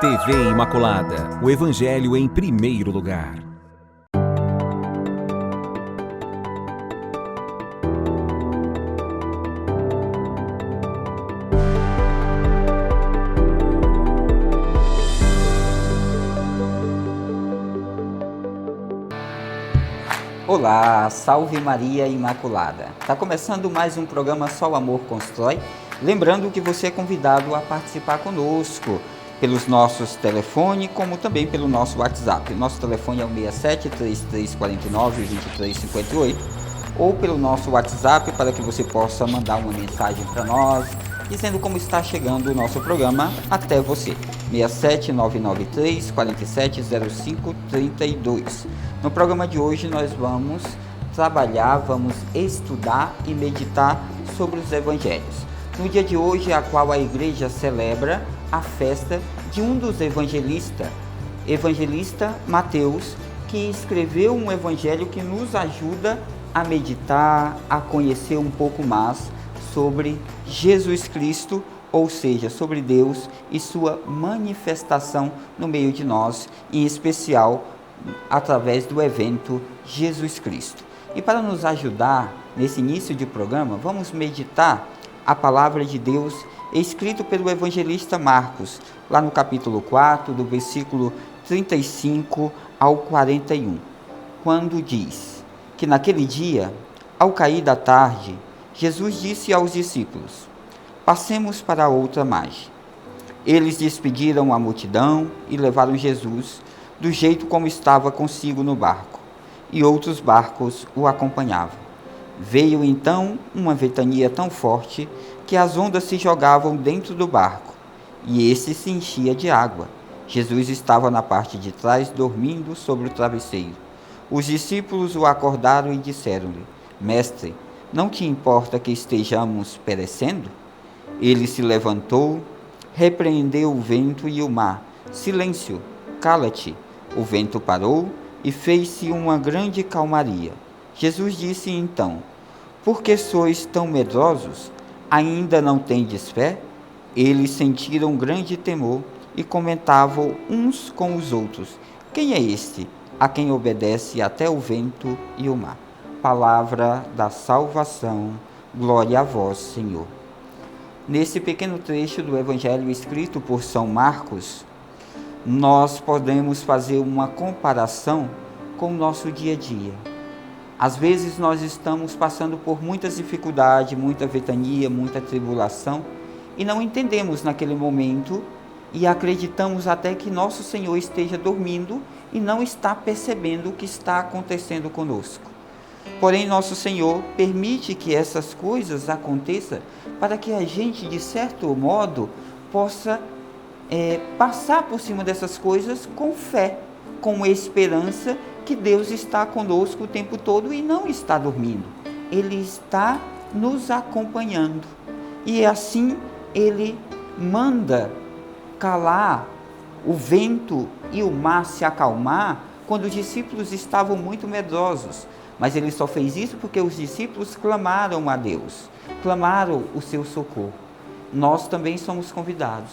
TV Imaculada, o Evangelho em primeiro lugar. Olá, salve Maria Imaculada. Está começando mais um programa Só o Amor Constrói. Lembrando que você é convidado a participar conosco pelos nossos telefones, como também pelo nosso WhatsApp. Nosso telefone é o 67-3349-2358 ou pelo nosso WhatsApp para que você possa mandar uma mensagem para nós, dizendo como está chegando o nosso programa até você. 67993-470532. No programa de hoje nós vamos trabalhar, vamos estudar e meditar sobre os evangelhos. No dia de hoje, a qual a igreja celebra a festa de um dos evangelista Mateus, que escreveu um evangelho que nos ajuda a meditar, a conhecer um pouco mais sobre Jesus Cristo, ou seja, sobre Deus e sua manifestação no meio de nós, em especial através do evento Jesus Cristo. E para nos ajudar nesse início de programa, vamos meditar a palavra de Deus escrito pelo evangelista Marcos, lá no capítulo 4, do versículo 35 ao 41, quando diz que naquele dia, ao cair da tarde, Jesus disse aos discípulos: passemos para outra margem. Eles despediram a multidão e levaram Jesus do jeito como estava consigo no barco, e outros barcos o acompanhavam. Veio então uma ventania tão forte que as ondas se jogavam dentro do barco, e esse se enchia de água. Jesus estava na parte de trás, dormindo sobre o travesseiro. Os discípulos o acordaram e disseram-lhe: Mestre, não te importa que estejamos perecendo? Ele se levantou, repreendeu o vento e o mar. Silêncio, cala-te. O vento parou e fez-se uma grande calmaria. Jesus disse então: por que sois tão medrosos? Ainda não tendes fé? Eles sentiram grande temor e comentavam uns com os outros: quem é este a quem obedece até o vento e o mar? Palavra da salvação, glória a vós, Senhor. Nesse pequeno trecho do Evangelho escrito por São Marcos, nós podemos fazer uma comparação com o nosso dia a dia. Às vezes nós estamos passando por muitas dificuldades, muita ventania, muita tribulação, e não entendemos naquele momento e acreditamos até que nosso Senhor esteja dormindo e não está percebendo o que está acontecendo conosco. Porém, nosso Senhor permite que essas coisas aconteçam para que a gente, de certo modo, possa passar por cima dessas coisas com fé, com esperança que Deus está conosco o tempo todo e não está dormindo. Ele está nos acompanhando. E assim Ele manda calar o vento e o mar se acalmar quando os discípulos estavam muito medrosos. Mas Ele só fez isso porque os discípulos clamaram a Deus, clamaram o seu socorro. Nós também somos convidados,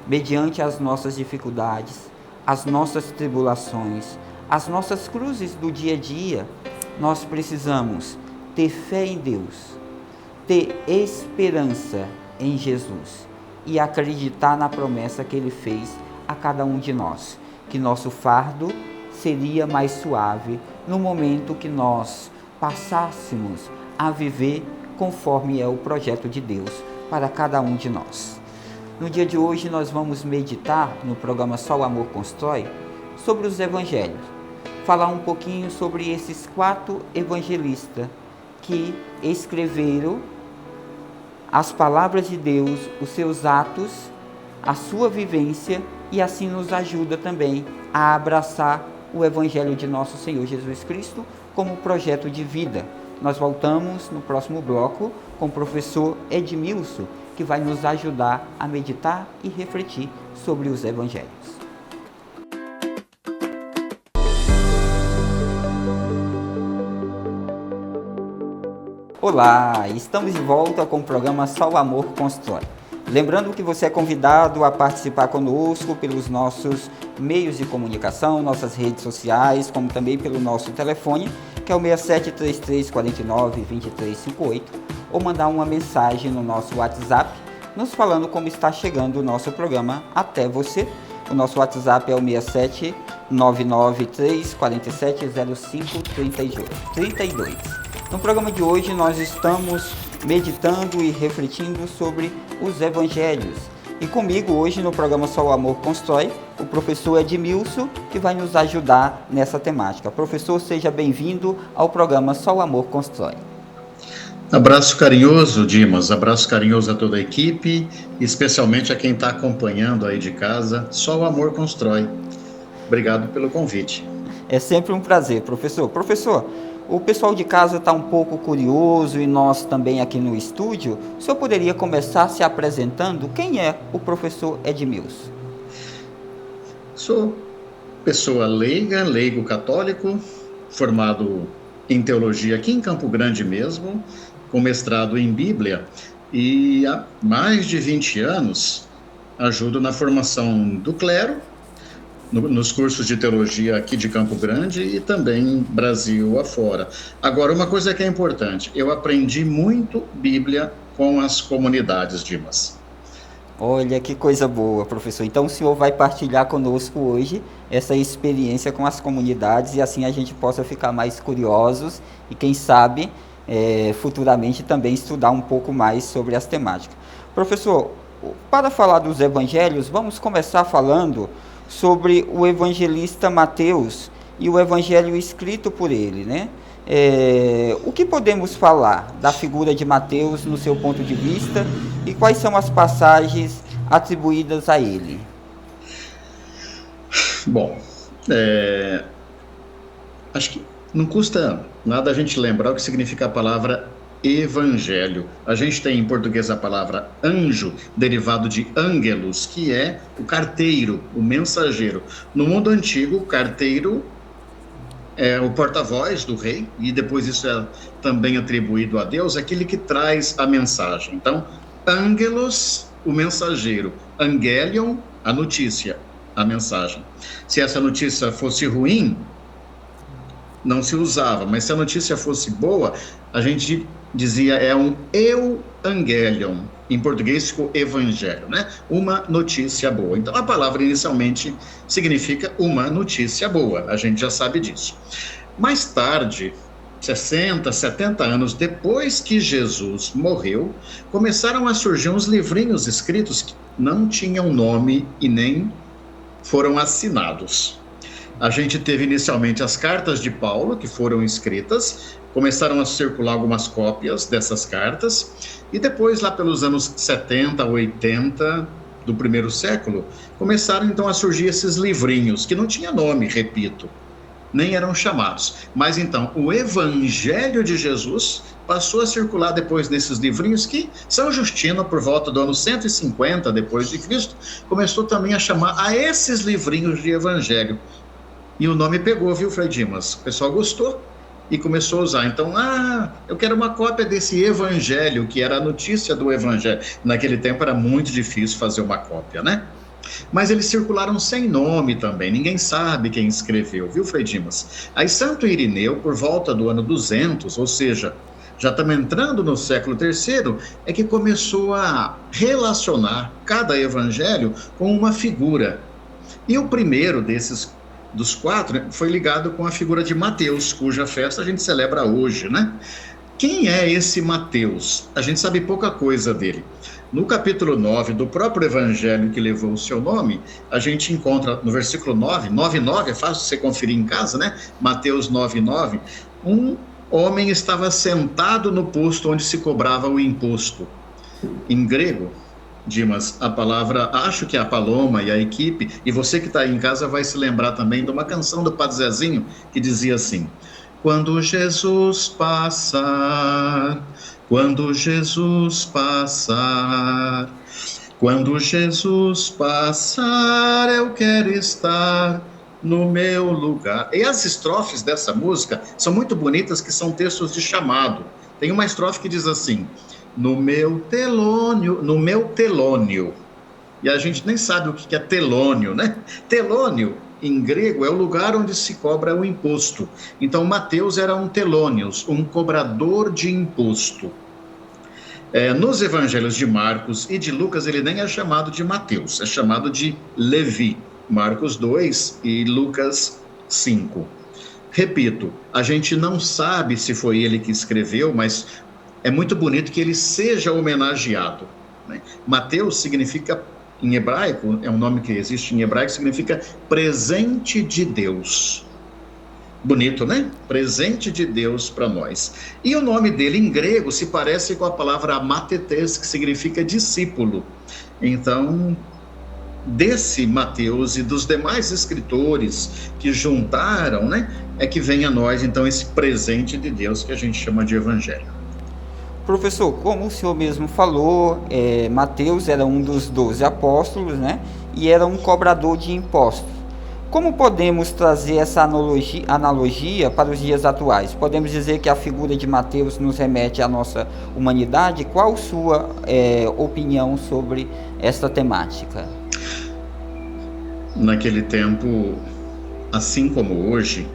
mediante as nossas dificuldades, as nossas tribulações, as nossas cruzes do dia a dia, nós precisamos ter fé em Deus, ter esperança em Jesus e acreditar na promessa que Ele fez a cada um de nós, que nosso fardo seria mais suave no momento que nós passássemos a viver conforme é o projeto de Deus para cada um de nós. No dia de hoje nós vamos meditar no programa Só o Amor Constrói sobre os evangelhos. Falar um pouquinho sobre esses 4 evangelistas que escreveram as palavras de Deus, os seus atos, a sua vivência, e assim nos ajuda também a abraçar o evangelho de nosso Senhor Jesus Cristo como projeto de vida. Nós voltamos no próximo bloco com o professor Edmilson, que vai nos ajudar a meditar e refletir sobre os evangelhos. Olá, estamos de volta com o programa Só o Amor Constrói. Lembrando que você é convidado a participar conosco pelos nossos meios de comunicação, nossas redes sociais, como também pelo nosso telefone, que é o 6733492358, ou mandar uma mensagem no nosso WhatsApp, nos falando como está chegando o nosso programa até você. O nosso WhatsApp é o 67993470532. No programa de hoje nós estamos meditando e refletindo sobre os evangelhos. E comigo hoje no programa Só o Amor Constrói, o professor Edmilson, que vai nos ajudar nessa temática. Professor, seja bem-vindo ao programa Só o Amor Constrói. Abraço carinhoso, Dimas, abraço carinhoso a toda a equipe, especialmente a quem está acompanhando aí de casa. Só o amor constrói. Obrigado pelo convite. É sempre um prazer, professor. Professor, o pessoal de casa está um pouco curioso e nós também aqui no estúdio. O senhor poderia começar se apresentando? Quem é o professor Edmilson? Sou pessoa leigo católico, formado em teologia aqui em Campo Grande mesmo, com mestrado em Bíblia, e há mais de 20 anos ajudo na formação do clero, nos cursos de teologia aqui de Campo Grande e também Brasil afora. Agora, uma coisa que é importante, eu aprendi muito Bíblia com as comunidades, Dimas. Olha, que coisa boa, professor. Então o senhor vai partilhar conosco hoje essa experiência com as comunidades e assim a gente possa ficar mais curiosos e quem sabe futuramente também estudar um pouco mais sobre as temáticas. Professor, para falar dos evangelhos, vamos começar falando sobre o evangelista Mateus e o evangelho escrito por ele, né? O que podemos falar da figura de Mateus no seu ponto de vista e quais são as passagens atribuídas a ele? Bom, acho que não custa nada a gente lembrar o que significa a palavra evangelho. A gente tem em português a palavra anjo, derivado de ângelos, que é o carteiro, o mensageiro. No mundo antigo, o carteiro é o porta-voz do rei, e depois isso é também atribuído a Deus, aquele que traz a mensagem. Então, ângelos, o mensageiro, angelion, a notícia, a mensagem. Se essa notícia fosse ruim, não se usava, mas se a notícia fosse boa, a gente dizia é um euangelion, em português ficou evangelho, né? Uma notícia boa. Então a palavra inicialmente significa uma notícia boa, a gente já sabe disso. Mais tarde, 60, 70 anos depois que Jesus morreu, começaram a surgir uns livrinhos escritos que não tinham nome e nem foram assinados. A gente teve inicialmente as cartas de Paulo, que foram escritas, começaram a circular algumas cópias dessas cartas, e depois, lá pelos anos 70, 80 do primeiro século, começaram então a surgir esses livrinhos, que não tinha nome, repito, nem eram chamados. Mas então, o Evangelho de Jesus passou a circular depois desses livrinhos que São Justino, por volta do ano 150 depois de Cristo, começou também a chamar a esses livrinhos de Evangelho. E o nome pegou, viu, Frei Dimas? O pessoal gostou e começou a usar. Então, eu quero uma cópia desse Evangelho, que era a notícia do Evangelho. Naquele tempo era muito difícil fazer uma cópia, né? Mas eles circularam sem nome também, ninguém sabe quem escreveu, viu, Frei Dimas? Aí Santo Irineu, por volta do ano 200, ou seja, já estamos entrando no século III, é que começou a relacionar cada evangelho com uma figura. E o primeiro dos quatro foi ligado com a figura de Mateus, cuja festa a gente celebra hoje, né? Quem é esse Mateus? A gente sabe pouca coisa dele. No capítulo 9 do próprio evangelho que levou o seu nome, a gente encontra no versículo 9:9, é fácil você conferir em casa, né? Mateus 9:9, um homem estava sentado no posto onde se cobrava o imposto. Em grego, Dimas, a palavra, acho que é a Paloma e a equipe, e você que está aí em casa vai se lembrar também de uma canção do Padre Zezinho, que dizia assim: quando Jesus passar, quando Jesus passar, quando Jesus passar, eu quero estar no meu lugar. E as estrofes dessa música são muito bonitas, que são textos de chamado. Tem uma estrofe que diz assim: no meu telônio. E a gente nem sabe o que é telônio, né? Telônio, em grego, é o lugar onde se cobra o imposto. Então, Mateus era um telônios, um cobrador de imposto. Nos evangelhos de Marcos e de Lucas, ele nem é chamado de Mateus, é chamado de Levi. Marcos 2 e Lucas 5. Repito, a gente não sabe se foi ele que escreveu, mas é muito bonito que ele seja homenageado, né? Mateus significa, em hebraico, é um nome que existe em hebraico, significa presente de Deus. Bonito, né? Presente de Deus para nós. E o nome dele em grego se parece com a palavra matetes, que significa discípulo. Então, desse Mateus e dos demais escritores que juntaram, né, é que vem a nós, então, esse presente de Deus que a gente chama de evangelho. Professor, como o senhor mesmo falou, Mateus era um dos 12 apóstolos, né, e era um cobrador de impostos. Como podemos trazer essa analogia para os dias atuais? Podemos dizer que a figura de Mateus nos remete à nossa humanidade? Qual sua opinião sobre esta temática? Naquele tempo, assim como hoje,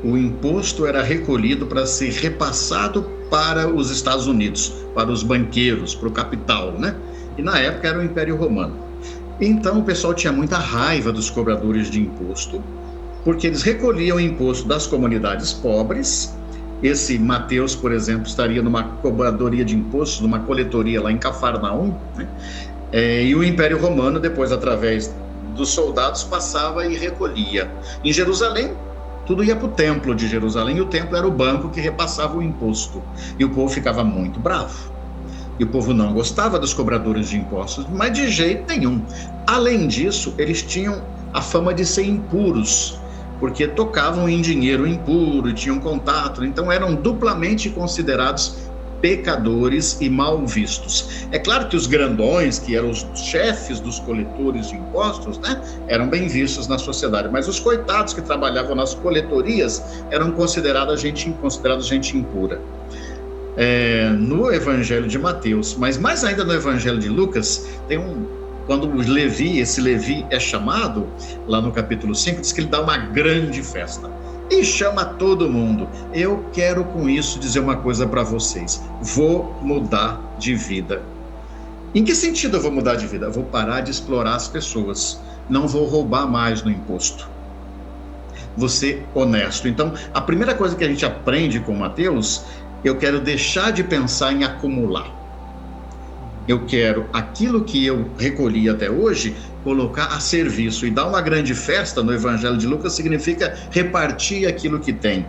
o imposto era recolhido para ser repassado para os Estados Unidos, para os banqueiros, para o capital, né? E na época era o Império Romano. Então o pessoal tinha muita raiva dos cobradores de imposto, porque eles recolhiam o imposto das comunidades pobres. Esse Mateus, por exemplo, estaria numa cobradoria de impostos, numa coletoria lá em Cafarnaum, né? E o Império Romano, depois, através dos soldados, passava e recolhia. Em Jerusalém, tudo ia para o templo de Jerusalém, e o templo era o banco que repassava o imposto. E o povo ficava muito bravo. E o povo não gostava dos cobradores de impostos, mas de jeito nenhum. Além disso, eles tinham a fama de ser impuros, porque tocavam em dinheiro impuro e tinham contato, então eram duplamente considerados pecadores e mal vistos. É claro que os grandões, que eram os chefes dos coletores de impostos, né, eram bem vistos na sociedade, mas os coitados que trabalhavam nas coletorias eram considerados gente impura. No Evangelho de Mateus, mas mais ainda no Evangelho de Lucas, quando esse Levi é chamado, lá no capítulo 5, diz que ele dá uma grande festa e chama todo mundo. Eu quero com isso dizer uma coisa para vocês: vou mudar de vida. Em que sentido eu vou mudar de vida? Eu vou parar de explorar as pessoas, não vou roubar mais no imposto, vou ser honesto. Então, a primeira coisa que a gente aprende com Mateus: eu quero deixar de pensar em acumular. Eu quero aquilo que eu recolhi até hoje colocar a serviço. E dar uma grande festa no Evangelho de Lucas significa repartir aquilo que tem.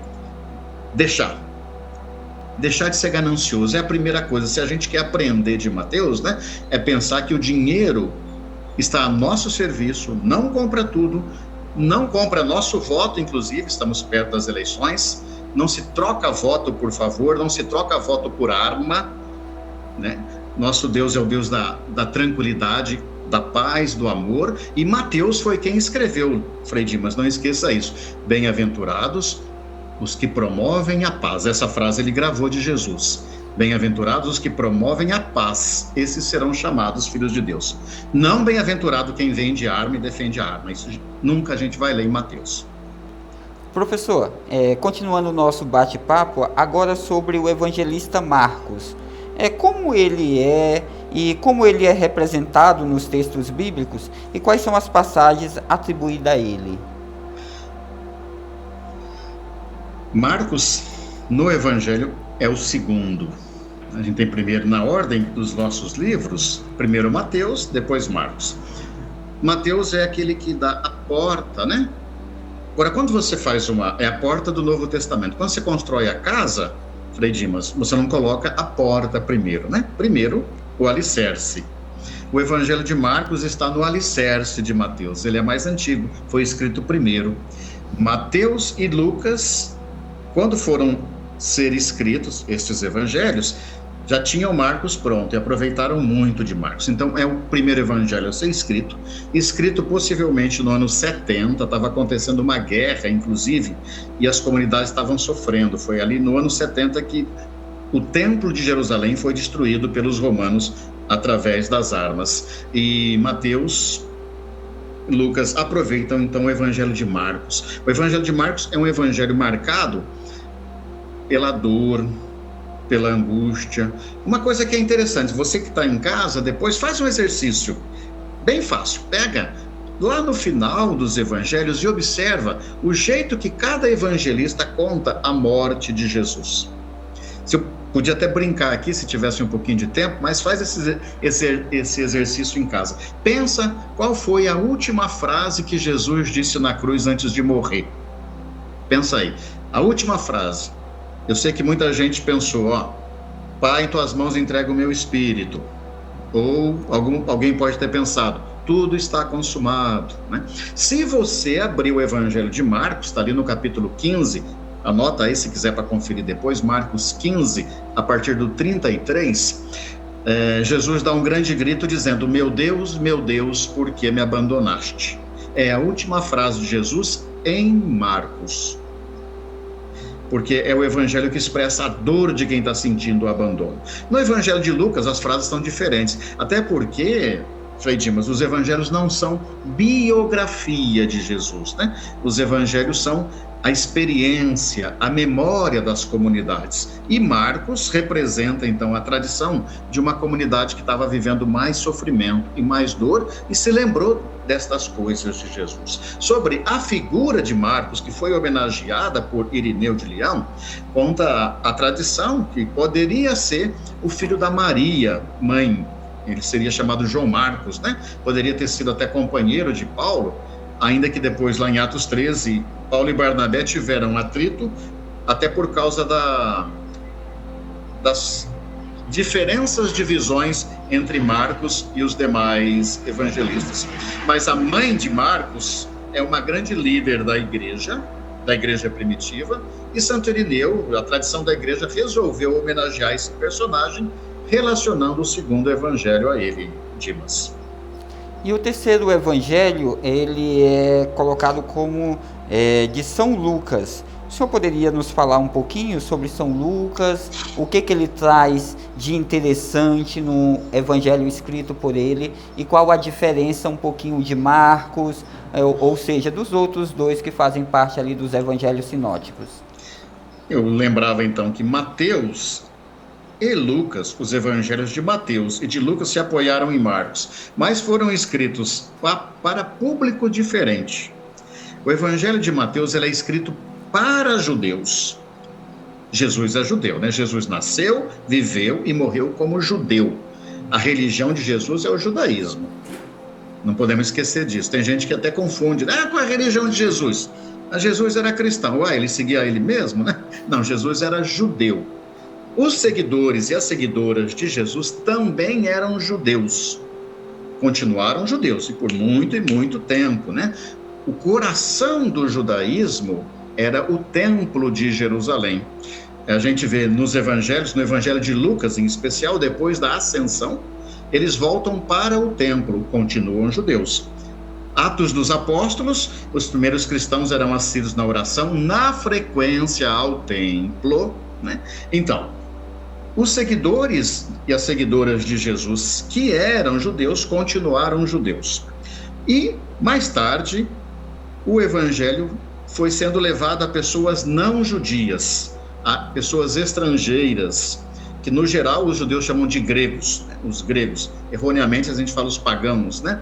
Deixar de ser ganancioso é a primeira coisa. Se a gente quer aprender de Mateus, né, é pensar que o dinheiro está a nosso serviço, não compra tudo, não compra nosso voto, inclusive, estamos perto das eleições. Não se troca voto por favor, não se troca voto por arma, né? Nosso Deus é o Deus da tranquilidade, da paz, do amor, e Mateus foi quem escreveu, Frei Dimas, não esqueça isso: bem-aventurados os que promovem a paz. Essa frase ele gravou de Jesus: bem-aventurados os que promovem a paz, esses serão chamados filhos de Deus. Não bem-aventurado quem vende arma e defende a arma. Isso nunca a gente vai ler em Mateus. Professor, continuando o nosso bate-papo, agora sobre o evangelista Marcos. Como ele é e como ele é representado nos textos bíblicos e quais são as passagens atribuídas a ele? Marcos, no Evangelho, é o segundo. A gente tem primeiro, na ordem dos nossos livros, primeiro Mateus, depois Marcos. Mateus é aquele que dá a porta, né? Agora, quando você faz é a porta do Novo Testamento. Quando você constrói a casa, Frei Dimas, você não coloca a porta primeiro, né? Primeiro, o alicerce. O Evangelho de Marcos está no alicerce de Mateus. Ele é mais antigo, foi escrito primeiro. Mateus e Lucas, quando foram ser escritos estes evangelhos, já tinham Marcos pronto e aproveitaram muito de Marcos. Então é o primeiro evangelho a ser escrito possivelmente no ano 70, estava acontecendo uma guerra, inclusive, e as comunidades estavam sofrendo. Foi ali no ano 70 que o templo de Jerusalém foi destruído pelos romanos através das armas. E Mateus, Lucas aproveitam então o evangelho de Marcos. O evangelho de Marcos é um evangelho marcado pela dor, pela angústia. Uma coisa que é interessante, você que está em casa, depois faz um exercício bem fácil. Pega lá no final dos evangelhos e observa o jeito que cada evangelista conta a morte de Jesus. Eu podia até brincar aqui se tivesse um pouquinho de tempo, mas faz esse exercício em casa. Pensa qual foi a última frase que Jesus disse na cruz antes de morrer. Pensa aí, a última frase. Eu sei que muita gente pensou, Pai, em tuas mãos entrego o meu espírito. Ou alguém pode ter pensado, tudo está consumado, né? Se você abrir o evangelho de Marcos, está ali no capítulo 15, anota aí se quiser para conferir depois, Marcos 15, a partir do 33, Jesus dá um grande grito dizendo, meu Deus, por que me abandonaste? É a última frase de Jesus em Marcos. Porque é o evangelho que expressa a dor de quem está sentindo o abandono. No evangelho de Lucas, as frases são diferentes, até porque, Frei Dimas, os evangelhos não são biografia de Jesus, né? Os evangelhos são a experiência, a memória das comunidades. E Marcos representa, então, a tradição de uma comunidade que estava vivendo mais sofrimento e mais dor e se lembrou destas coisas de Jesus. Sobre a figura de Marcos, que foi homenageada por Irineu de Leão, conta a tradição que poderia ser o filho da Maria, mãe. Ele seria chamado João Marcos, né? Poderia ter sido até companheiro de Paulo, ainda que depois, lá em Atos 13, Paulo e Barnabé tiveram atrito, até por causa das diferenças de visões entre Marcos e os demais evangelistas. Mas a mãe de Marcos é uma grande líder da igreja primitiva, e Santo Irineu, a tradição da igreja, resolveu homenagear esse personagem, relacionando o segundo evangelho a ele, Dimas. E o terceiro evangelho, ele é colocado como de São Lucas. O senhor poderia nos falar um pouquinho sobre São Lucas, o que ele traz de interessante no evangelho escrito por ele e qual a diferença um pouquinho de Marcos, ou seja, dos outros dois que fazem parte ali dos evangelhos sinóticos? Eu lembrava então que Mateus e Lucas, os evangelhos de Mateus e de Lucas se apoiaram em Marcos, mas foram escritos para público diferente. O evangelho de Mateus é escrito para judeus. Jesus é judeu, né? Jesus nasceu, viveu e morreu como judeu. A religião de Jesus é o judaísmo. Não podemos esquecer disso. Tem gente que até confunde, qual é a religião de Jesus? Jesus era cristão. Ele seguia ele mesmo, né? Não, Jesus era judeu. Os seguidores e as seguidoras de Jesus também eram judeus. Continuaram judeus, e por muito e muito tempo, né? O coração do judaísmo era o templo de Jerusalém. A gente vê nos evangelhos, no evangelho de Lucas em especial, depois da ascensão, eles voltam para o templo, continuam judeus. Atos dos Apóstolos, os primeiros cristãos eram assíduos na oração, na frequência ao templo, né? Então, os seguidores e as seguidoras de Jesus, que eram judeus, continuaram judeus. E, mais tarde, o evangelho foi sendo levado a pessoas não judias, a pessoas estrangeiras, que no geral os judeus chamam de gregos, né? Os gregos. Erroneamente a gente fala os pagãos, né?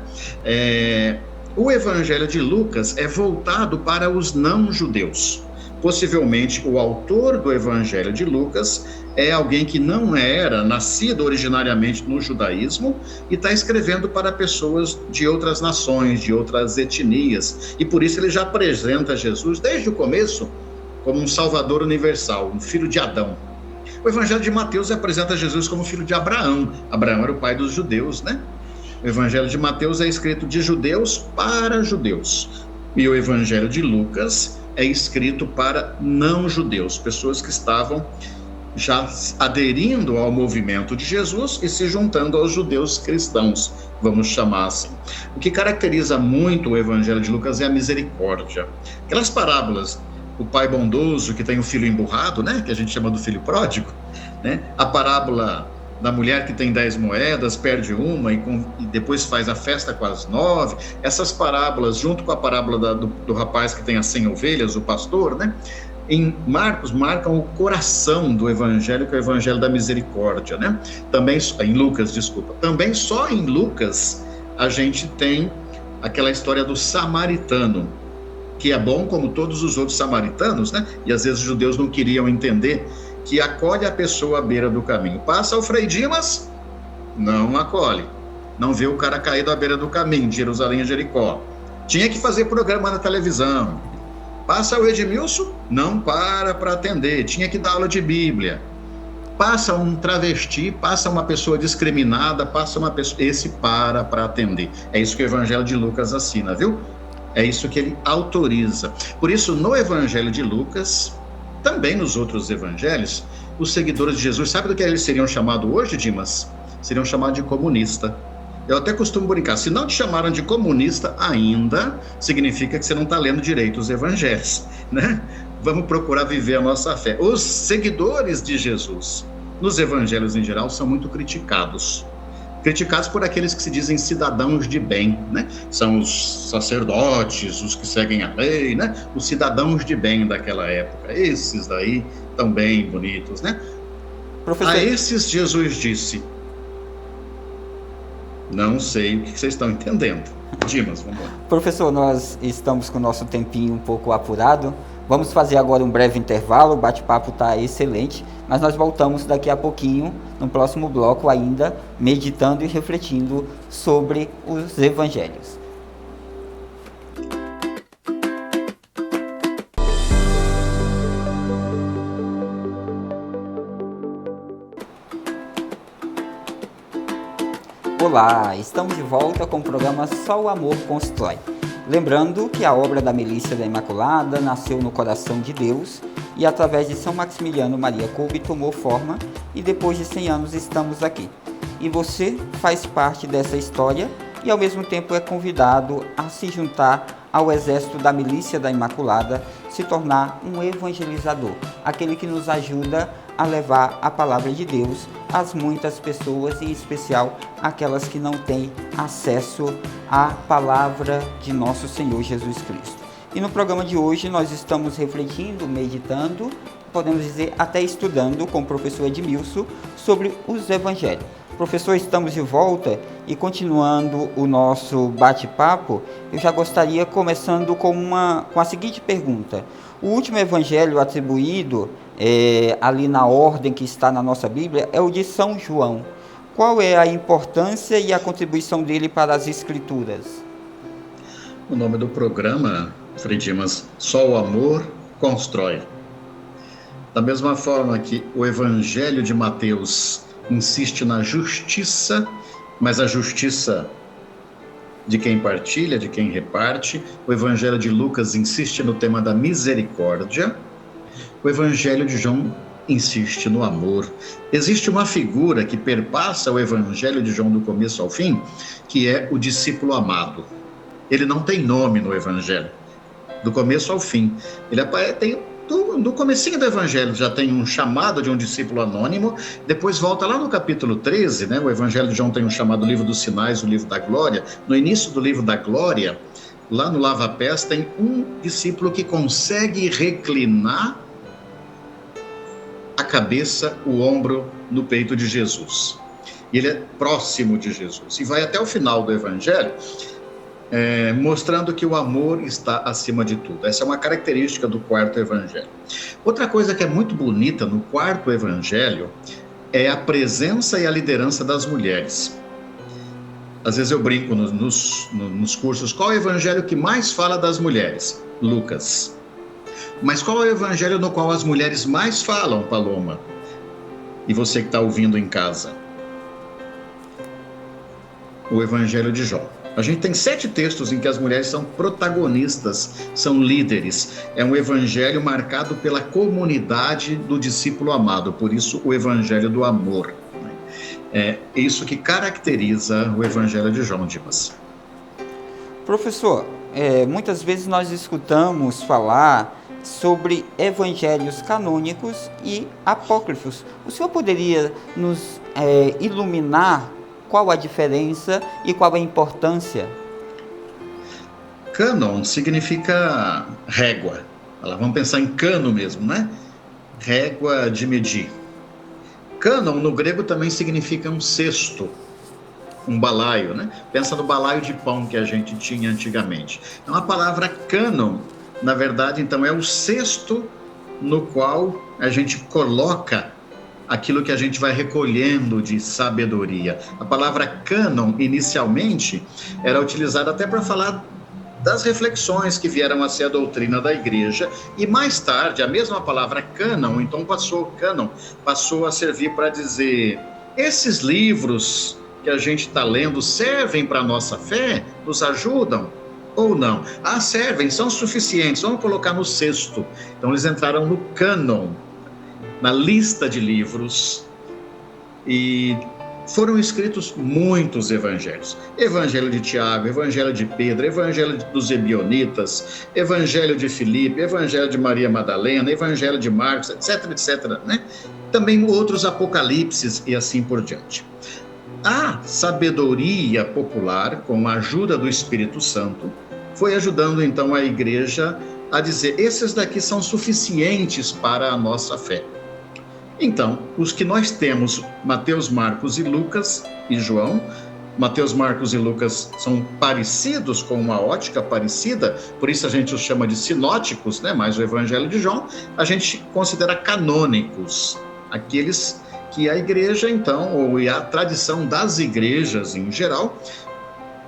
O evangelho de Lucas é voltado para os não judeus. Possivelmente o autor do evangelho de Lucas é alguém que não era nascido originariamente no judaísmo e está escrevendo para pessoas de outras nações, de outras etnias, e por isso ele já apresenta Jesus desde o começo como um salvador universal, um filho de Adão. O evangelho de Mateus apresenta Jesus como filho de Abraão. Abraão era o pai dos judeus, né? O evangelho de Mateus é escrito de judeus para judeus, e o evangelho de Lucas é escrito para não-judeus, pessoas que estavam já aderindo ao movimento de Jesus e se juntando aos judeus cristãos, vamos chamar assim. O que caracteriza muito o evangelho de Lucas é a misericórdia. Aquelas parábolas, o pai bondoso que tem o filho emburrado, né, que a gente chama do filho pródigo, né? A parábola da mulher que tem 10 moedas, perde uma e depois faz a festa com as 9. Essas parábolas, junto com a parábola do rapaz que tem as 100 ovelhas, o pastor, né? Em Marcos, marcam o coração do evangelho, que é o evangelho da misericórdia, né? Também, em Lucas, desculpa. Também só em Lucas a gente tem aquela história do samaritano, que é bom como todos os outros samaritanos, né? E às vezes os judeus não queriam entender, que acolhe a pessoa à beira do caminho. Passa o Frei Dimas, não acolhe. Não vê o cara caído à beira do caminho, de Jerusalém a Jericó. Tinha que fazer programa na televisão. Passa o Edmilson, não para atender. Tinha que dar aula de Bíblia. Passa um travesti, passa uma pessoa discriminada, passa uma pessoa... Esse para atender. É isso que o Evangelho de Lucas assina, viu? É isso que ele autoriza. Por isso, no Evangelho de Lucas, também nos outros evangelhos, os seguidores de Jesus, sabe do que eles seriam chamados hoje, Dimas? Seriam chamados de comunista. Eu até costumo brincar, se não te chamaram de comunista ainda, significa que você não está lendo direito os evangelhos, né? Vamos procurar viver a nossa fé. Os seguidores de Jesus, nos evangelhos em geral, são muito criticados. Criticados por aqueles que se dizem cidadãos de bem, né? São os sacerdotes, os que seguem a lei, né? Os cidadãos de bem daquela época. Esses daí estão bem bonitos, né? Professor... A esses Jesus disse: não sei o que vocês estão entendendo. Dimas, vamos lá. Professor, nós estamos com o nosso tempinho um pouco apurado. Vamos fazer agora um breve intervalo, o bate-papo está excelente, mas nós voltamos daqui a pouquinho, no próximo bloco ainda, meditando e refletindo sobre os evangelhos. Olá, estamos de volta com o programa Só o Amor Constrói. Lembrando que a obra da Milícia da Imaculada nasceu no coração de Deus e através de São Maximiliano Maria Kolbe tomou forma e depois de 100 anos estamos aqui. E você faz parte dessa história e ao mesmo tempo é convidado a se juntar ao exército da Milícia da Imaculada, se tornar um evangelizador, aquele que nos ajuda a levar a palavra de Deus às muitas pessoas, em especial aquelas que não têm acesso à palavra de nosso Senhor Jesus Cristo. E no programa de hoje nós estamos refletindo, meditando, podemos dizer até estudando com o professor Edmilson sobre os evangelhos. Professor, estamos de volta e continuando o nosso bate-papo, eu já gostaria, começando com a seguinte pergunta. O último evangelho atribuído, ali na ordem que está na nossa Bíblia, é o de São João. Qual é a importância e a contribuição dele para as Escrituras? O nome do programa, Frei Dimas, Só o Amor Constrói. Da mesma forma que o Evangelho de Mateus insiste na justiça, mas a justiça de quem partilha, de quem reparte. O Evangelho de Lucas insiste no tema da misericórdia. O Evangelho de João insiste no amor. Existe uma figura que perpassa o Evangelho de João do começo ao fim, que é o discípulo amado. Ele não tem nome no Evangelho, do começo ao fim. Ele tem no comecinho do Evangelho já tem um chamado de um discípulo anônimo, depois volta lá no capítulo 13, né? O Evangelho de João tem um chamado Livro dos Sinais, o Livro da Glória. No início do Livro da Glória, lá no lava-pés, tem um discípulo que consegue reclinar a cabeça, o ombro no peito de Jesus. E ele é próximo de Jesus. E vai até o final do Evangelho, mostrando que o amor está acima de tudo. Essa é uma característica do quarto evangelho. Outra coisa que é muito bonita no quarto evangelho é a presença e a liderança das mulheres. Às vezes eu brinco nos cursos, qual é o evangelho que mais fala das mulheres? Lucas. Mas qual é o evangelho no qual as mulheres mais falam, Paloma? E você que está ouvindo em casa? O Evangelho de João. A gente tem 7 textos em que as mulheres são protagonistas, são líderes. É um evangelho marcado pela comunidade do discípulo amado, por isso o evangelho do amor. É isso que caracteriza o Evangelho de João, Dimas. Professor, muitas vezes nós escutamos falar sobre evangelhos canônicos e apócrifos. O senhor poderia nos iluminar qual a diferença e qual a importância? Cânon significa régua. Vamos pensar em cano mesmo, né? Régua de medir. Cânon no grego também significa um cesto, um balaio, né? Pensa no balaio de pão que a gente tinha antigamente. Então a palavra cânon, na verdade, então é o cesto no qual a gente coloca aquilo que a gente vai recolhendo de sabedoria. A palavra cânon, inicialmente, era utilizada até para falar das reflexões que vieram a ser a doutrina da igreja, e mais tarde, a mesma palavra cânon, então passou a servir para dizer, esses livros que a gente está lendo servem para a nossa fé? Nos ajudam? Ou não? Servem, são suficientes, vamos colocar no cesto. Então eles entraram no cânon, na lista de livros, e foram escritos muitos evangelhos. Evangelho de Tiago, Evangelho de Pedro, Evangelho dos Ebionitas, Evangelho de Filipe, Evangelho de Maria Madalena, Evangelho de Marcos, etc, etc, né? Também outros apocalipses e assim por diante. A sabedoria popular, com a ajuda do Espírito Santo, foi ajudando então a igreja a dizer, esses daqui são suficientes para a nossa fé. Então, os que nós temos, Mateus, Marcos e Lucas e João, Mateus, Marcos e Lucas são parecidos, com uma ótica parecida, por isso a gente os chama de sinóticos, né? Mas o Evangelho de João a gente considera canônicos, aqueles que a igreja, então, ou a tradição das igrejas em geral,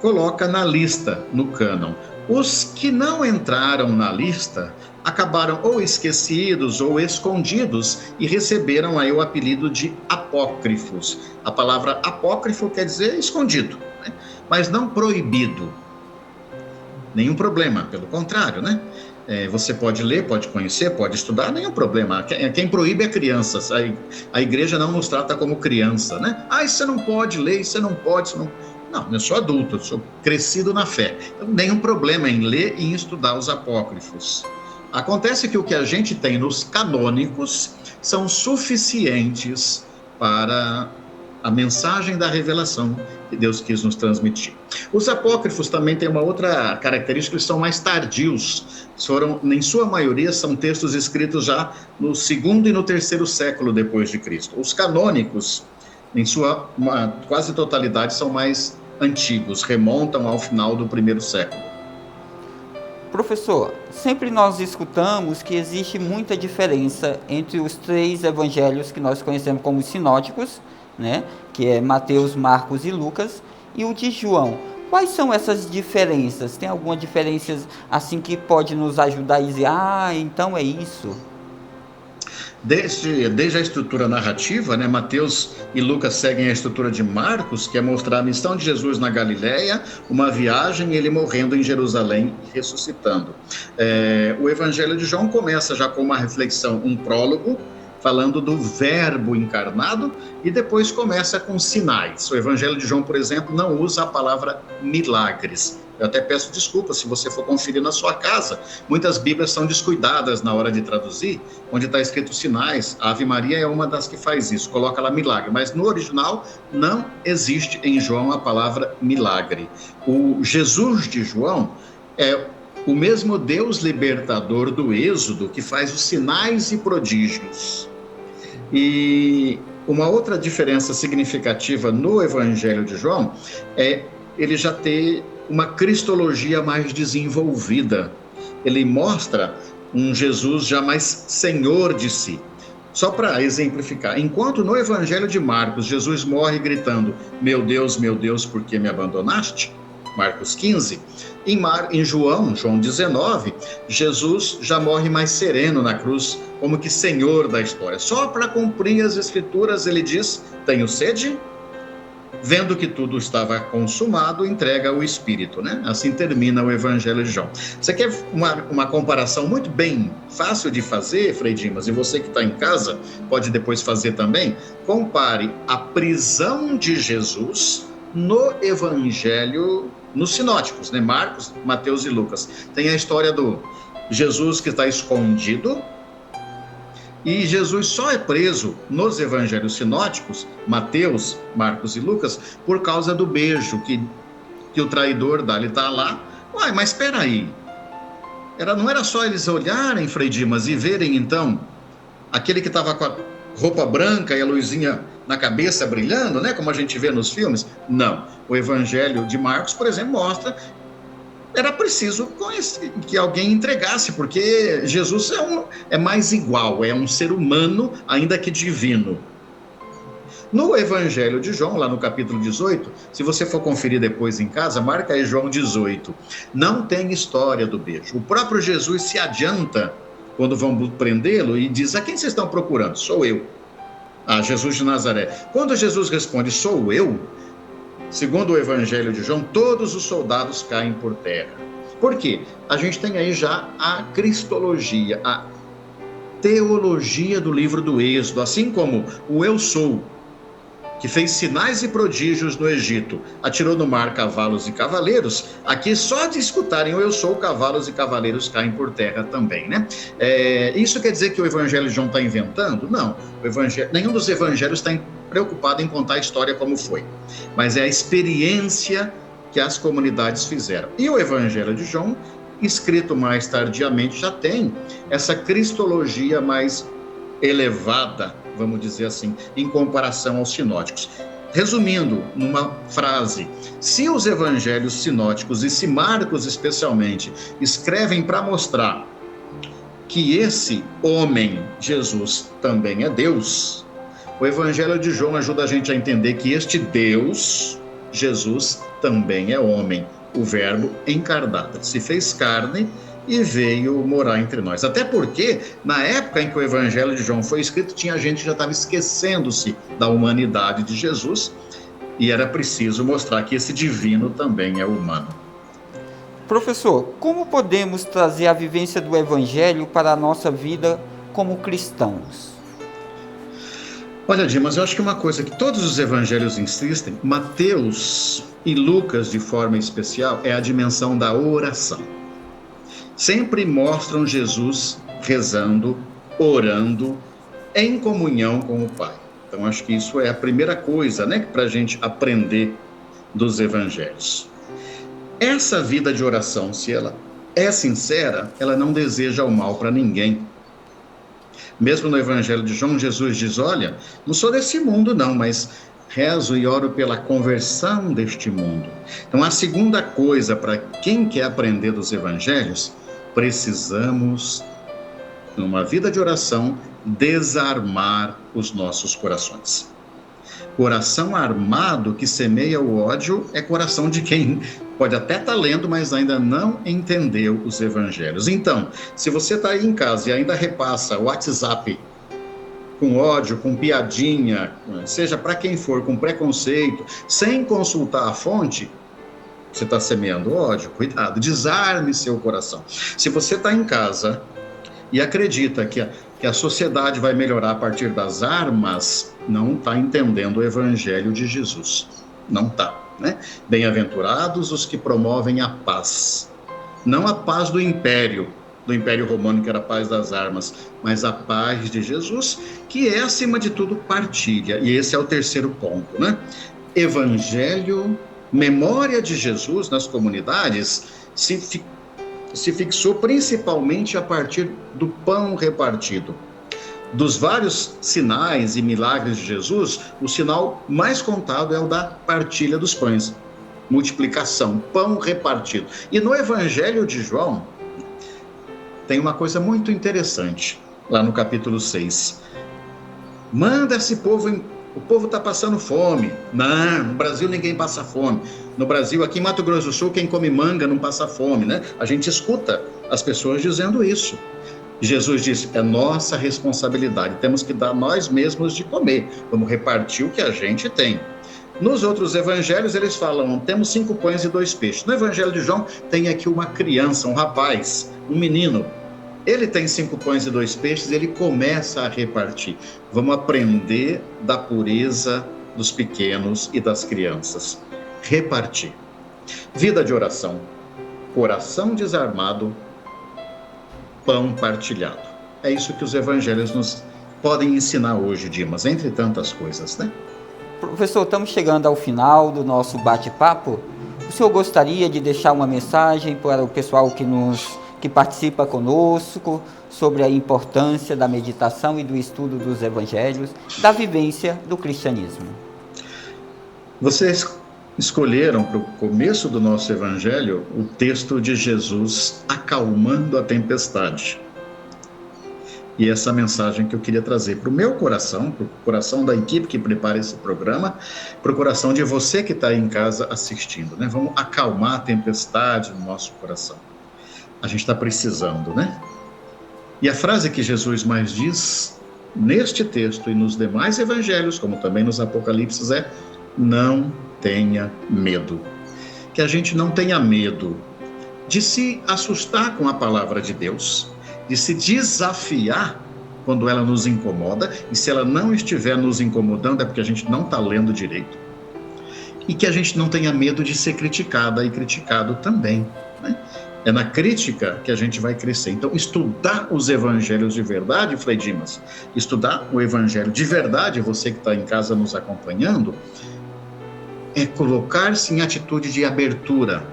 coloca na lista, no cânon. Os que não entraram na lista acabaram ou esquecidos ou escondidos e receberam aí o apelido de apócrifos. A palavra apócrifo quer dizer escondido, né? Mas não proibido. Nenhum problema, pelo contrário, né? Você pode ler, pode conhecer, pode estudar, nenhum problema. Quem proíbe é crianças. A igreja não nos trata como criança, né? Isso você não pode ler, isso você não pode, isso não... Não, eu sou adulto, eu sou crescido na fé. Então, nenhum problema em ler e em estudar os apócrifos. Acontece que o que a gente tem nos canônicos são suficientes para a mensagem da revelação que Deus quis nos transmitir. Os apócrifos também têm uma outra característica, eles são mais tardios. Em sua maioria, são textos escritos já no 2º e no 3º século depois de Cristo. Os canônicos, em sua quase totalidade, são mais antigos, remontam ao final do 1º século. Professor, sempre nós escutamos que existe muita diferença entre os 3 evangelhos que nós conhecemos como sinóticos, né? Que é Mateus, Marcos e Lucas, e o de João. Quais são essas diferenças? Tem alguma diferença assim que pode nos ajudar a dizer, então é isso? Desde a estrutura narrativa, né, Mateus e Lucas seguem a estrutura de Marcos, que é mostrar a missão de Jesus na Galileia, uma viagem, ele morrendo em Jerusalém e ressuscitando. O Evangelho de João começa já com uma reflexão, um prólogo, falando do verbo encarnado, e depois começa com sinais. O Evangelho de João, por exemplo, não usa a palavra milagres. Eu até peço desculpas se você for conferir na sua casa. Muitas Bíblias são descuidadas na hora de traduzir, onde está escrito sinais. A Ave Maria é uma das que faz isso, coloca lá milagre. Mas no original não existe em João a palavra milagre. O Jesus de João é o mesmo Deus libertador do Êxodo que faz os sinais e prodígios. E uma outra diferença significativa no Evangelho de João é ele já ter uma cristologia mais desenvolvida. Ele mostra um Jesus já mais senhor de si. Só para exemplificar, enquanto no Evangelho de Marcos, Jesus morre gritando, meu Deus, por que me abandonaste? Marcos 15. Em João 19, Jesus já morre mais sereno na cruz, como que senhor da história. Só para cumprir as escrituras, ele diz, tenho sede? Vendo que tudo estava consumado, entrega o Espírito, né? Assim termina o Evangelho de João. Você quer uma comparação muito bem fácil de fazer, Frei Dimas, e você que está em casa pode depois fazer também? Compare a prisão de Jesus no Evangelho, nos sinóticos, né? Marcos, Mateus e Lucas. Tem a história Jesus que está escondido, e Jesus só é preso nos evangelhos sinóticos, Mateus, Marcos e Lucas, por causa do beijo que o traidor dá. Ele está lá, uai, mas espera aí, não era só eles olharem, Frei Dimas, e verem então aquele que estava com a roupa branca e a luzinha na cabeça brilhando, né, como a gente vê nos filmes? Não, o evangelho de Marcos, por exemplo, mostra era preciso que alguém entregasse, porque Jesus é mais igual, é um ser humano, ainda que divino. No Evangelho de João, lá no capítulo 18, se você for conferir depois em casa, marca aí João 18. Não tem história do beijo. O próprio Jesus se adianta quando vão prendê-lo e diz: a quem vocês estão procurando? Sou eu. Ah, Jesus de Nazaré. Quando Jesus responde, sou eu, segundo o Evangelho de João, todos os soldados caem por terra. Por quê? A gente tem aí já a cristologia, a teologia do livro do Êxodo, assim como o eu sou, que fez sinais e prodígios no Egito, atirou no mar cavalos e cavaleiros, aqui só de escutarem o eu sou, cavalos e cavaleiros caem por terra também, né? Isso quer dizer que o Evangelho de João está inventando? Não, nenhum dos evangelhos está preocupado em contar a história como foi, mas é a experiência que as comunidades fizeram. E o Evangelho de João, escrito mais tardiamente, já tem essa cristologia mais elevada, vamos dizer assim, em comparação aos sinóticos. Resumindo, numa frase, se os evangelhos sinóticos, e se Marcos especialmente, escrevem para mostrar que esse homem, Jesus, também é Deus, o Evangelho de João ajuda a gente a entender que este Deus, Jesus, também é homem, o Verbo encarnado, se fez carne e veio morar entre nós. Até porque, na época em que o Evangelho de João foi escrito, tinha gente que já estava esquecendo-se da humanidade de Jesus, e era preciso mostrar que esse divino também é humano. Professor, como podemos trazer a vivência do Evangelho para a nossa vida como cristãos? Olha, Dimas, eu acho que uma coisa que todos os evangelhos insistem, Mateus e Lucas de forma especial, é a dimensão da oração. Sempre mostram Jesus rezando, orando, em comunhão com o Pai. Então, acho que isso é a primeira coisa, né, para a gente aprender dos evangelhos. Essa vida de oração, se ela é sincera, ela não deseja o mal para ninguém. Mesmo no Evangelho de João, Jesus diz: olha, não sou desse mundo não, mas rezo e oro pela conversão deste mundo. Então, a segunda coisa para quem quer aprender dos evangelhos, precisamos, numa vida de oração, desarmar os nossos corações. Coração armado que semeia o ódio é coração de quem pode até estar lendo, mas ainda não entendeu os evangelhos. Então, se você está aí em casa e ainda repassa o WhatsApp com ódio, com piadinha, seja para quem for, com preconceito, sem consultar a fonte, você está semeando ódio. Cuidado, desarme seu coração. Se você está em casa e acredita que a sociedade vai melhorar a partir das armas, não está entendendo o Evangelho de Jesus. Não está, né? Bem-aventurados os que promovem a paz. Não a paz do Império Romano, que era a paz das armas, mas a paz de Jesus, que é, acima de tudo, partilha. E esse é o terceiro ponto, né? Evangelho, memória de Jesus nas comunidades, se fixou principalmente a partir do pão repartido. Dos vários sinais e milagres de Jesus, o sinal mais contado é o da partilha dos pães, multiplicação, pão repartido. E no Evangelho de João, tem uma coisa muito interessante, lá no capítulo 6. Manda esse povo, o povo está passando fome. Não, no Brasil ninguém passa fome. No Brasil, aqui em Mato Grosso do Sul, quem come manga não passa fome, né? A gente escuta as pessoas dizendo isso. Jesus disse, é nossa responsabilidade, temos que dar nós mesmos de comer, vamos repartir o que a gente tem. Nos outros evangelhos eles falam, temos 5 pães e 2 peixes. No Evangelho de João tem aqui uma criança, um rapaz, um menino. Ele tem 5 pães e 2 peixes e ele começa a repartir. Vamos aprender da pureza dos pequenos e das crianças. Repartir. Vida de oração. Coração desarmado, pão partilhado. É isso que os evangelhos nos podem ensinar hoje, Dimas, entre tantas coisas, né? Professor, estamos chegando ao final do nosso bate-papo. O senhor gostaria de deixar uma mensagem para o pessoal que participa conosco sobre a importância da meditação e do estudo dos evangelhos, da vivência do cristianismo? Vocês escolheram para o começo do nosso evangelho o texto de Jesus acalmando a tempestade. E essa mensagem que eu queria trazer para o meu coração, para o coração da equipe que prepara esse programa, para o coração de você que está aí em casa assistindo, né? Vamos acalmar a tempestade no nosso coração. A gente está precisando, né? E a frase que Jesus mais diz neste texto e nos demais evangelhos, como também nos Apocalipses, é: não tenha medo. Que a gente não tenha medo de se assustar com a palavra de Deus, de se desafiar quando ela nos incomoda, e se ela não estiver nos incomodando é porque a gente não está lendo direito. E que a gente não tenha medo de ser criticada e criticado também, né? É na crítica que a gente vai crescer. Então, estudar os evangelhos de verdade, Frei Dimas, estudar o evangelho de verdade, você que está em casa nos acompanhando, é colocar-se em atitude de abertura.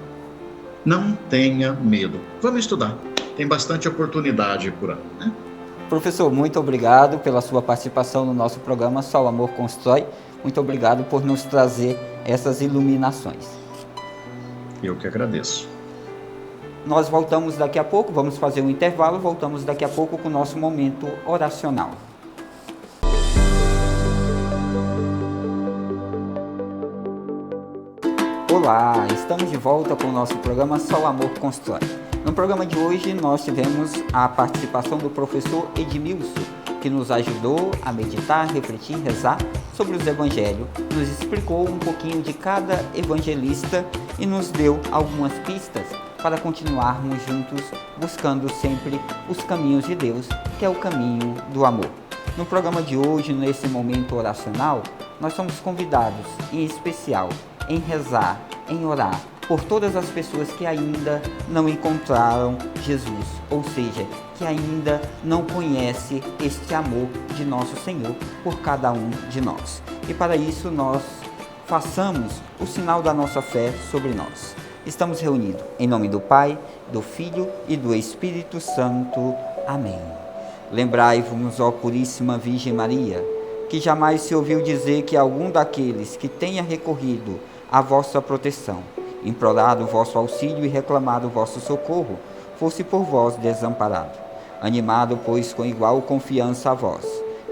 Não tenha medo. Vamos estudar. Tem bastante oportunidade por aí, né? Professor, muito obrigado pela sua participação no nosso programa Só o Amor Constrói. Muito obrigado por nos trazer essas iluminações. Eu que agradeço. Nós voltamos daqui a pouco, vamos fazer um intervalo, voltamos daqui a pouco com o nosso momento oracional. Olá, estamos de volta com o nosso programa Só o Amor Constrói. No programa de hoje nós tivemos a participação do professor Edmilson, que nos ajudou a meditar, refletir, rezar sobre os evangelhos, nos explicou um pouquinho de cada evangelista e nos deu algumas pistas para continuarmos juntos buscando sempre os caminhos de Deus, que é o caminho do amor. No programa de hoje, nesse momento oracional, nós somos convidados, em especial, em rezar, em orar, por todas as pessoas que ainda não encontraram Jesus, ou seja, que ainda não conhece este amor de nosso Senhor por cada um de nós. E para isso nós façamos o sinal da nossa fé sobre nós. Estamos reunidos em nome do Pai, do Filho e do Espírito Santo. Amém. Lembrai-vos, ó Puríssima Virgem Maria, que jamais se ouviu dizer que algum daqueles que tenha recorrido à vossa proteção, implorado o vosso auxílio e reclamado o vosso socorro, fosse por vós desamparado. Animado, pois, com igual confiança a vós,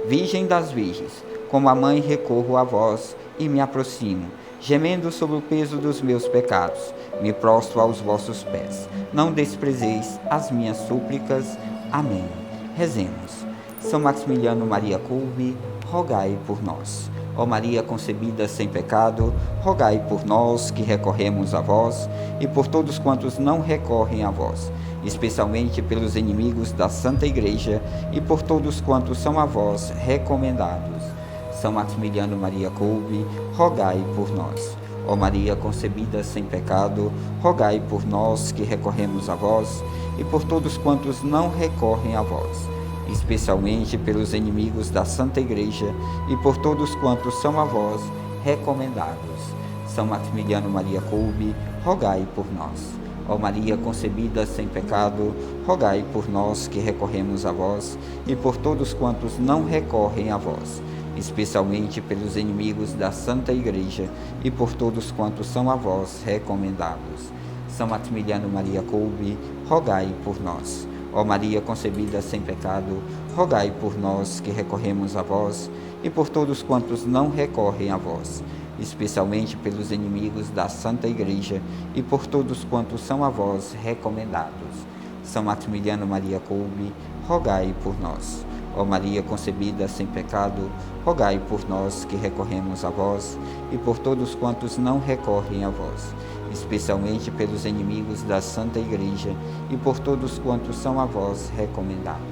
Virgem das Virgens, como a Mãe recorro a vós e me aproximo, gemendo sob o peso dos meus pecados, me prostro aos vossos pés. Não desprezeis as minhas súplicas. Amém. Rezemos. São Maximiliano Maria Kolbe, rogai por nós. Ó Maria concebida sem pecado, rogai por nós que recorremos a vós e por todos quantos não recorrem a vós, especialmente pelos inimigos da Santa Igreja e por todos quantos são a vós recomendados. São Maximiliano Maria Kolbe, rogai por nós. Ó Maria concebida sem pecado, rogai por nós que recorremos a vós e por todos quantos não recorrem a vós, especialmente pelos inimigos da Santa Igreja e por todos quantos são a vós recomendados. São Maximiliano Maria Kolbe, rogai por nós. Ó Maria concebida sem pecado, rogai por nós que recorremos a vós e por todos quantos não recorrem a vós, especialmente pelos inimigos da Santa Igreja e por todos quantos são a vós recomendados. São Maximiliano Maria Kolbe, rogai por nós. Ó Maria concebida sem pecado, rogai por nós que recorremos a vós e por todos quantos não recorrem a vós, especialmente pelos inimigos da Santa Igreja e por todos quantos são a vós recomendados. São Maximiliano Maria Kolbe, rogai por nós. Ó Maria concebida sem pecado, rogai por nós que recorremos a vós e por todos quantos não recorrem a vós, especialmente pelos inimigos da Santa Igreja e por todos quantos são a vós recomendados.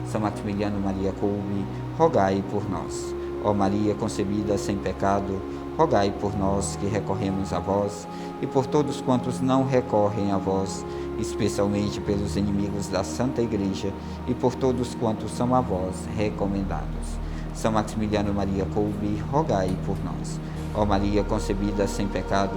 São Maximiliano Maria Kolbe, rogai por nós. Ó Maria concebida sem pecado, rogai por nós que recorremos a vós, e por todos quantos não recorrem a vós, especialmente pelos inimigos da Santa Igreja, e por todos quantos são a vós recomendados. São Maximiliano Maria Kolbe, rogai por nós. Ó Maria concebida sem pecado,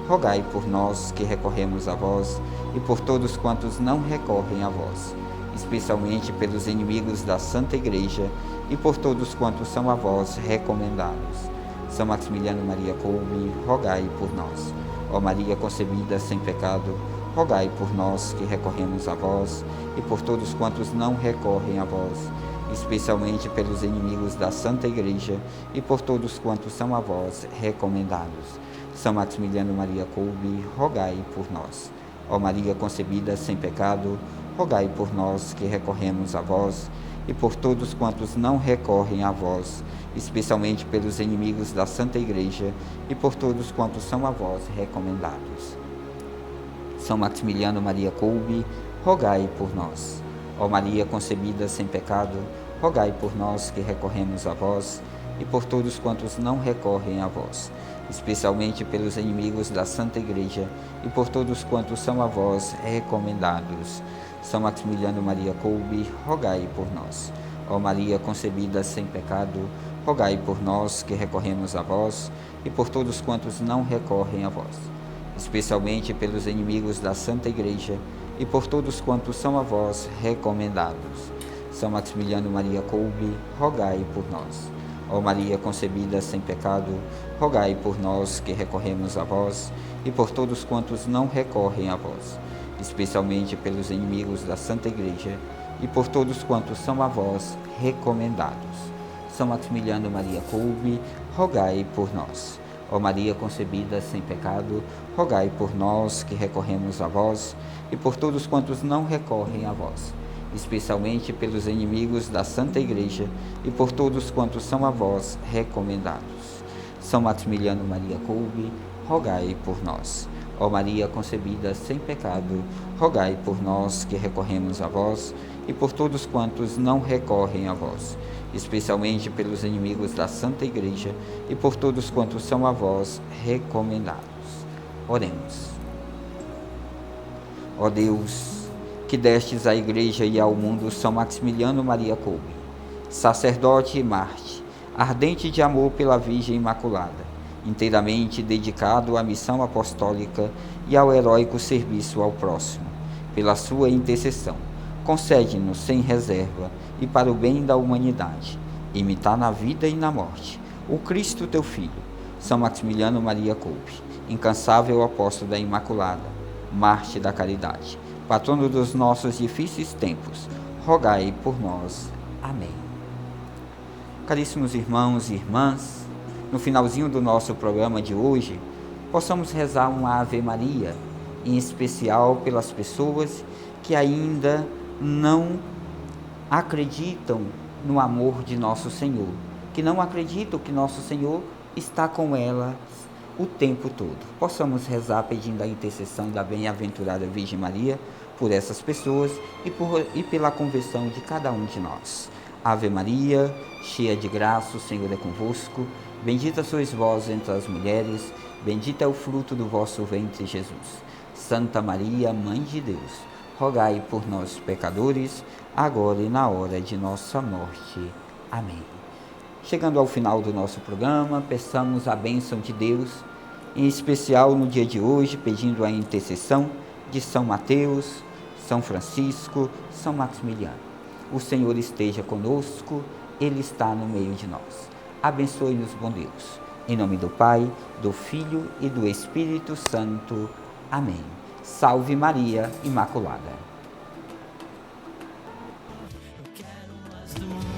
rogai por nós que recorremos a vós, e por todos quantos não recorrem a vós, especialmente pelos inimigos da Santa Igreja, e por todos quantos são a vós recomendados. São Maximiliano Maria Kolbe, rogai por nós. Ó Maria concebida sem pecado, rogai por nós que recorremos a vós, e por todos quantos não recorrem a vós, especialmente pelos inimigos da Santa Igreja, e por todos quantos são a vós recomendados. São Maximiliano Maria Kolbe, rogai por nós. Ó Maria concebida sem pecado, rogai por nós que recorremos a vós, e por todos quantos não recorrem a vós, especialmente pelos inimigos da Santa Igreja, e por todos quantos são a vós recomendados. São Maximiliano Maria Kolbe, rogai por nós. Ó Maria concebida sem pecado, rogai por nós que recorremos a vós, e por todos quantos não recorrem a vós, especialmente pelos inimigos da Santa Igreja, e por todos quantos são a vós recomendados. São Maximiliano Maria Kolbe, rogai por nós. Ó Maria concebida sem pecado, rogai por nós que recorremos a vós, e por todos quantos não recorrem a vós, especialmente pelos inimigos da Santa Igreja, e por todos quantos são a vós recomendados. São Maximiliano Maria Kolbe, rogai por nós. Ó Maria concebida sem pecado, rogai por nós que recorremos a vós, e por todos quantos não recorrem a vós, especialmente pelos inimigos da Santa Igreja, e por todos quantos são a vós recomendados. São Maximiliano Maria Kolbe, rogai por nós. Ó Maria concebida sem pecado, rogai por nós que recorremos a vós, e por todos quantos não recorrem a vós, especialmente pelos inimigos da Santa Igreja, e por todos quantos são a vós recomendados. São Maximiliano Maria Kolbe, rogai por nós. Ó Maria concebida sem pecado, rogai por nós que recorremos a vós, e por todos quantos não recorrem a vós, especialmente pelos inimigos da Santa Igreja, e por todos quantos são a vós recomendados. Oremos. Ó Deus, que destes à Igreja e ao mundo São Maximiliano Maria Kolbe, sacerdote e mártir, ardente de amor pela Virgem Imaculada, inteiramente dedicado à missão apostólica e ao heróico serviço ao próximo, pela sua intercessão, concede-nos sem reserva e para o bem da humanidade, imitar na vida e na morte o Cristo teu Filho, São Maximiliano Maria Kolbe, incansável apóstolo da Imaculada, mártir da caridade, patrono dos nossos difíceis tempos, rogai por nós. Amém. Caríssimos irmãos e irmãs, no finalzinho do nosso programa de hoje, possamos rezar uma Ave Maria, em especial pelas pessoas que ainda não acreditam no amor de nosso Senhor, que não acreditam que nosso Senhor está com elas o tempo todo. Possamos rezar pedindo a intercessão da bem-aventurada Virgem Maria por essas pessoas e pela conversão de cada um de nós. Ave Maria, cheia de graça, o Senhor é convosco. Bendita sois vós entre as mulheres, bendito é o fruto do vosso ventre, Jesus. Santa Maria, Mãe de Deus, rogai por nós, pecadores, agora e na hora de nossa morte. Amém. Chegando ao final do nosso programa, peçamos a bênção de Deus, em especial no dia de hoje, pedindo a intercessão de São Mateus, São Francisco, São Maximiliano. O Senhor esteja conosco, Ele está no meio de nós. Abençoe-nos, bom Deus. Em nome do Pai, do Filho e do Espírito Santo. Amém. Salve Maria Imaculada. Eu quero mais do